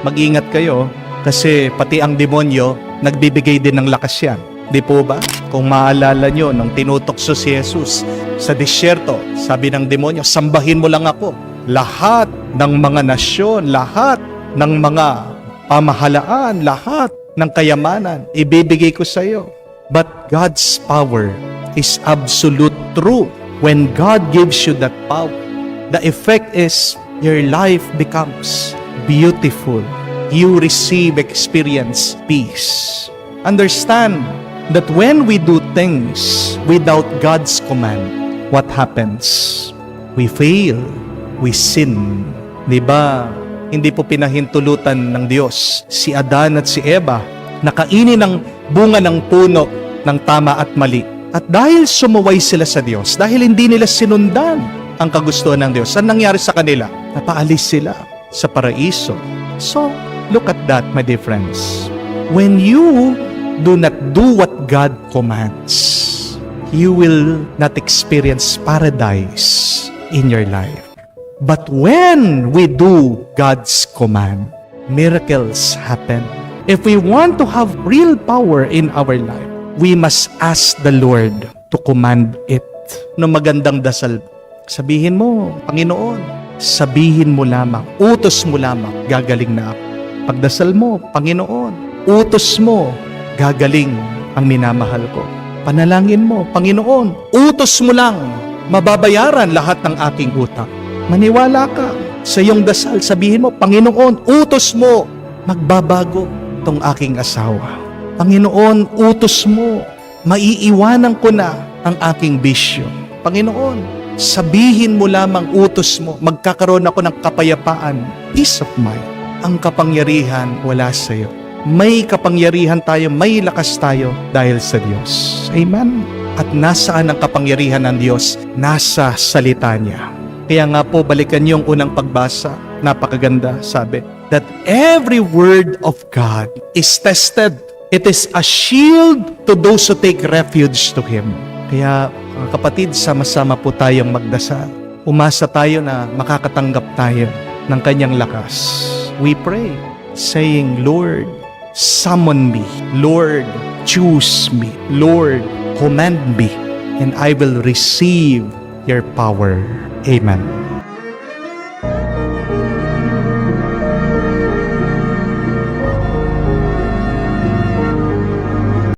mag-ingat kayo kasi pati ang demonyo, nagbibigay din ng lakas yan. Di po ba? Kung maalala nyo, nung tinutokso si Jesus sa disyerto, sabi ng demonyo, sambahin mo lang ako. Lahat ng mga nasyon, lahat ng mga pamahalaan, lahat ng kayamanan, ibibigay ko sa iyo. But God's power is absolute truth. When God gives you that power, the effect is your life becomes beautiful. You experience peace. Understand that when we do things without God's command, what happens? We fail. We sin. Diba? Hindi po pinahintulutan ng Diyos si Adan at si Eva na kainin ang bunga ng puno ng tama at mali. At dahil sumuway sila sa Diyos, dahil hindi nila sinundan ang kagustuhan ng Diyos, ang nangyari sa kanila? Napaalis sila sa paraiso. So, look at that, my dear friends. When you do not do what God commands, you will not experience paradise in your life. But when we do God's command, miracles happen. If we want to have real power in our life, we must ask the Lord to command it. No magandang dasal, sabihin mo, Panginoon, sabihin mo lamang, utos mo lamang, gagaling na ako. Pagdasal mo, Panginoon, utos mo, gagaling ang minamahal ko. Panalangin mo, Panginoon, utos mo lang, mababayaran lahat ng aking utang. Maniwala ka sa iyong dasal, sabihin mo, Panginoon, utos mo, magbabago tong aking asawa. Panginoon, utos mo, maiiwanan ko na ang aking bisyo. Panginoon, sabihin mo lamang, utos mo, magkakaroon ako ng kapayapaan, peace of mind. Ang kapangyarihan wala sa iyo. May kapangyarihan tayo, may lakas tayo dahil sa Diyos. Amen? At nasaan ang kapangyarihan ng Diyos? Nasa salita niya. Kaya nga po, balikan niyo yung unang pagbasa. Napakaganda, sabi, that every word of God is tested. It is a shield to those who take refuge to Him. Kaya, mga kapatid, sama-sama po tayong magdasal. Umasa tayo na makakatanggap tayo ng Kanyang lakas. We pray, saying, Lord, summon me. Lord, choose me. Lord, command me. And I will receive your power. Amen.